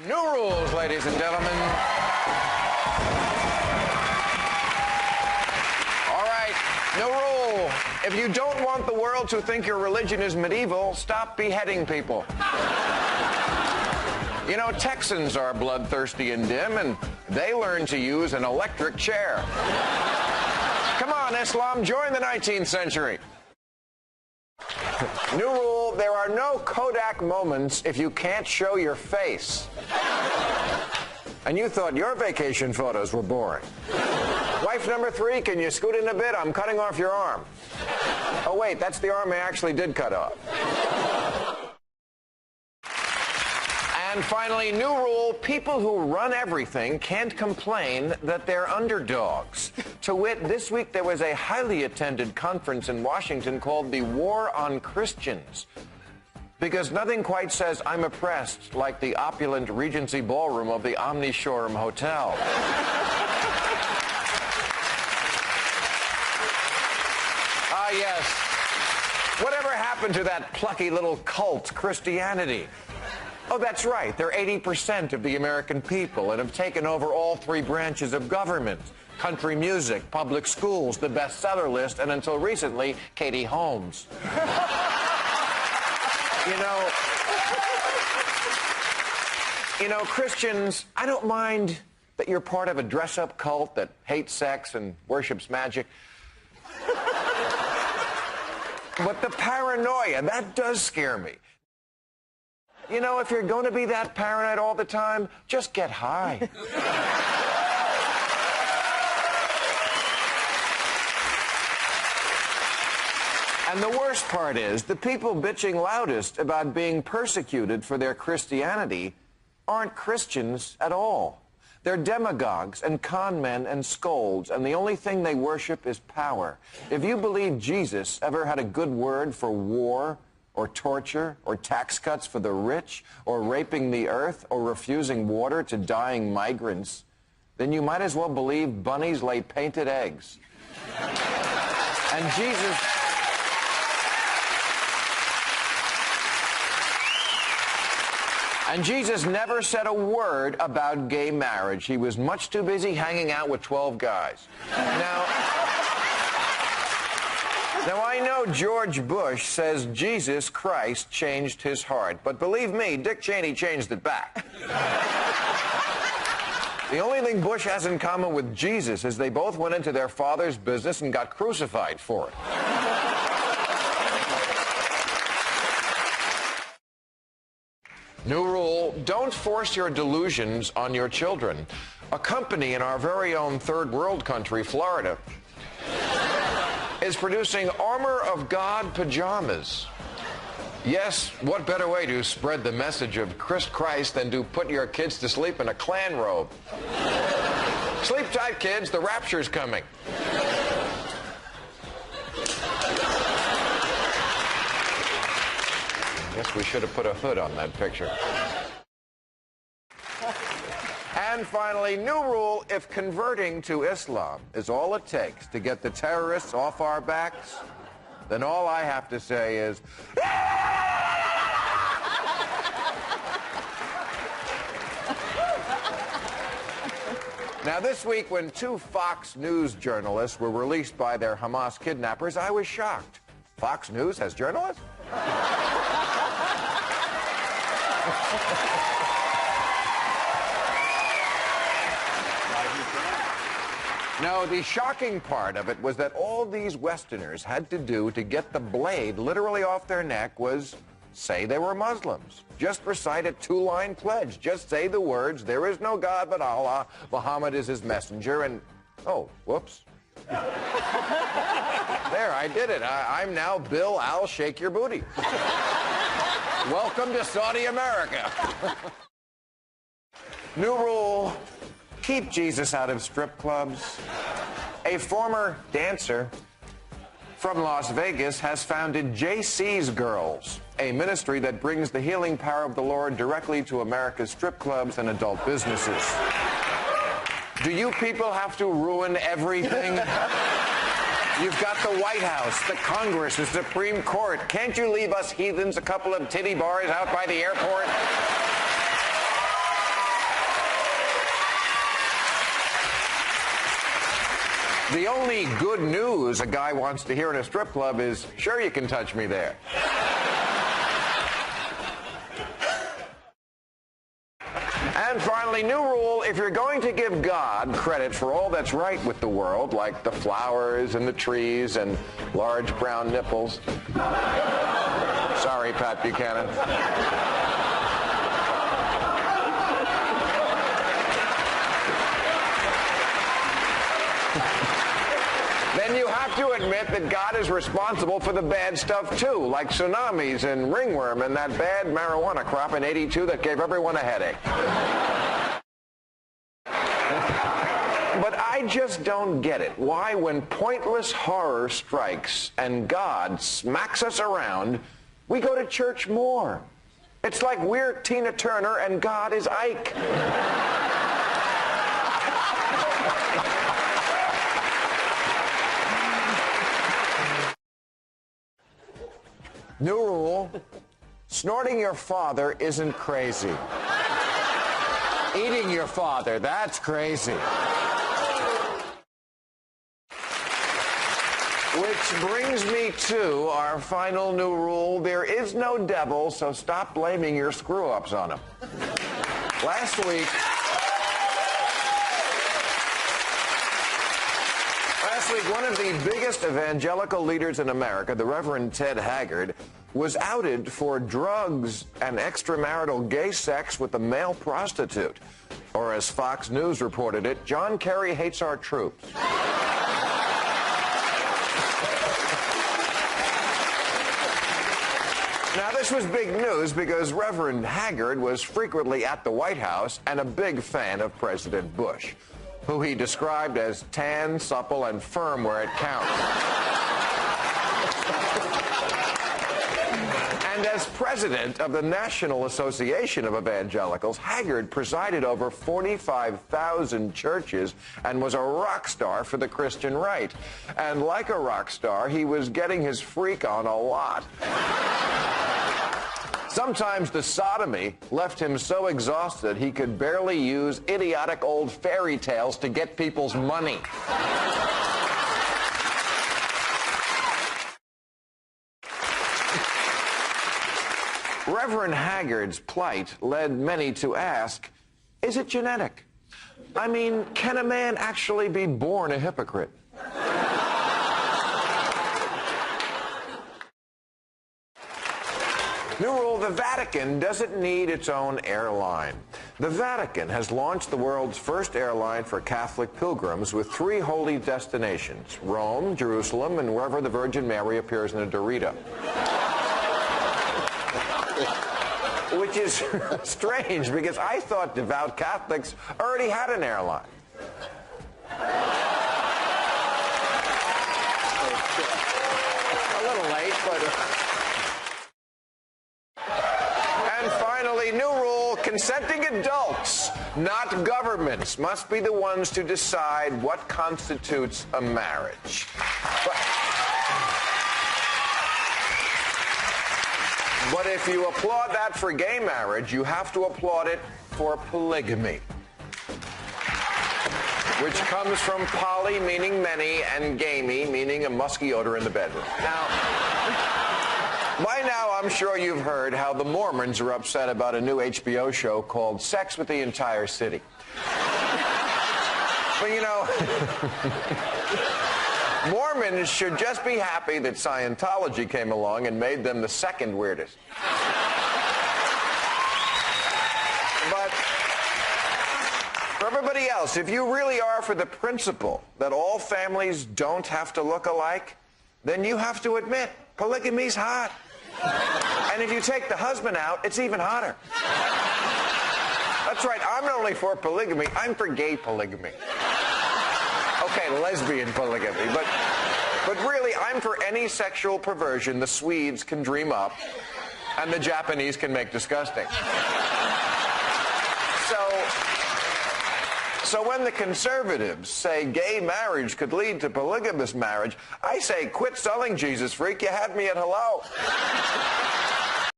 New rules, ladies and gentlemen. All right, new rule. If you don't want the world to think your religion is medieval, stop beheading people. You know, Texans are bloodthirsty and dim, and they learn to use an electric chair. Come on, Islam, join the 19th century. New rule, there are no Kodak moments if you can't show your face. And you thought your vacation photos were boring. Wife number 3, can you scoot in a bit? I'm cutting off your arm. Oh, wait, that's the arm I actually did cut off. And finally, new rule, people who run everything can't complain that they're underdogs. To wit, this week there was a highly attended conference in Washington called the War on Christians. Because nothing quite says I'm oppressed like the opulent Regency ballroom of the Omni-Shoreham Hotel. Ah, yes. Whatever happened to that plucky little cult, Christianity? Oh, that's right. They're 80% of the American people and have taken over all 3 branches of government. Country music, public schools, the bestseller list, and until recently, Katie Holmes. You know, Christians, I don't mind that you're part of a dress-up cult that hates sex and worships magic. But the paranoia, that does scare me. You know, if you're going to be that paranoid all the time, just get high. And the worst part is, the people bitching loudest about being persecuted for their Christianity aren't Christians at all. They're demagogues and con men and scolds, and the only thing they worship is power. If you believe Jesus ever had a good word for war, or torture, or tax cuts for the rich, or raping the earth, or refusing water to dying migrants, then you might as well believe bunnies lay painted eggs. And Jesus never said a word about gay marriage. He was much too busy hanging out with 12 guys. Now, I know George Bush says Jesus Christ changed his heart, but believe me, Dick Cheney changed it back. The only thing Bush has in common with Jesus is they both went into their father's business and got crucified for it. New rule, don't force your delusions on your children. A company in our very own third world country, Florida, is producing Armor of God pajamas. Yes, what better way to spread the message of Christ than to put your kids to sleep in a Klan robe? Sleep tight, kids, the rapture's coming. I guess we should have put a hood on that picture. And finally, new rule, if converting to Islam is all it takes to get the terrorists off our backs, then all I have to say is... Now, this week, when 2 Fox News journalists were released by their Hamas kidnappers, I was shocked. Fox News has journalists? No, the shocking part of it was that all these Westerners had to do to get the blade literally off their neck was say they were Muslims. Just recite a 2-line pledge. Just say the words, there is no God but Allah, Muhammad is his messenger, and, oh, whoops. There, I did it. I'm now Bill, I'll shake your booty. Welcome to Saudi America. New rule. Keep Jesus out of strip clubs. A former dancer from Las Vegas has founded JC's Girls, a ministry that brings the healing power of the Lord directly to America's strip clubs and adult businesses. Do you people have to ruin everything? You've got the White House, the Congress, the Supreme Court. Can't you leave us heathens a couple of titty bars out by the airport? The only good news a guy wants to hear in a strip club is, sure, you can touch me there. And finally, new rule, if you're going to give God credit for all that's right with the world, like the flowers and the trees and large brown nipples. Sorry, Pat Buchanan. Then you have to admit that God is responsible for the bad stuff too, like tsunamis and ringworm and that bad marijuana crop in '82 that gave everyone a headache. But I just don't get it. Why, when pointless horror strikes and God smacks us around, we go to church more? It's like we're Tina Turner and God is Ike. New rule, snorting your father isn't crazy. Eating your father, that's crazy. Which brings me to our final new rule. There is no devil, so stop blaming your screw-ups on him. Last week, one of the biggest evangelical leaders in America, the Reverend Ted Haggard, was outed for drugs and extramarital gay sex with a male prostitute. Or as Fox News reported it, John Kerry hates our troops. Now, this was big news because Reverend Haggard was frequently at the White House and a big fan of President Bush, who he described as tan, supple, and firm where it counts. And as president of the National Association of Evangelicals, Haggard presided over 45,000 churches and was a rock star for the Christian right. And like a rock star, he was getting his freak on a lot. Sometimes the sodomy left him so exhausted he could barely use idiotic old fairy tales to get people's money. Reverend Haggard's plight led many to ask, is it genetic? I mean, can a man actually be born a hypocrite? New rule, the Vatican doesn't need its own airline. The Vatican has launched the world's first airline for Catholic pilgrims with 3 holy destinations: Rome, Jerusalem, and wherever the Virgin Mary appears in a Dorito. Which is strange, because I thought devout Catholics already had an airline. A little late, but... And finally, new rule, consenting adults, not governments, must be the ones to decide what constitutes a marriage. But if you applaud that for gay marriage, you have to applaud it for polygamy, which comes from poly, meaning many, and gamey, meaning a musky odor in the bedroom. Now, by now, I'm sure you've heard how the Mormons are upset about a new HBO show called Sex with the Entire City. But you know, Mormons should just be happy that Scientology came along and made them the second weirdest. But for everybody else, if you really are for the principle that all families don't have to look alike, then you have to admit polygamy's hot. And if you take the husband out, it's even hotter. That's right, I'm not only for polygamy, I'm for gay polygamy. Okay, lesbian polygamy, but really, I'm for any sexual perversion the Swedes can dream up and the Japanese can make disgusting. So when the conservatives say gay marriage could lead to polygamous marriage, I say, quit selling Jesus, freak. You had me at hello.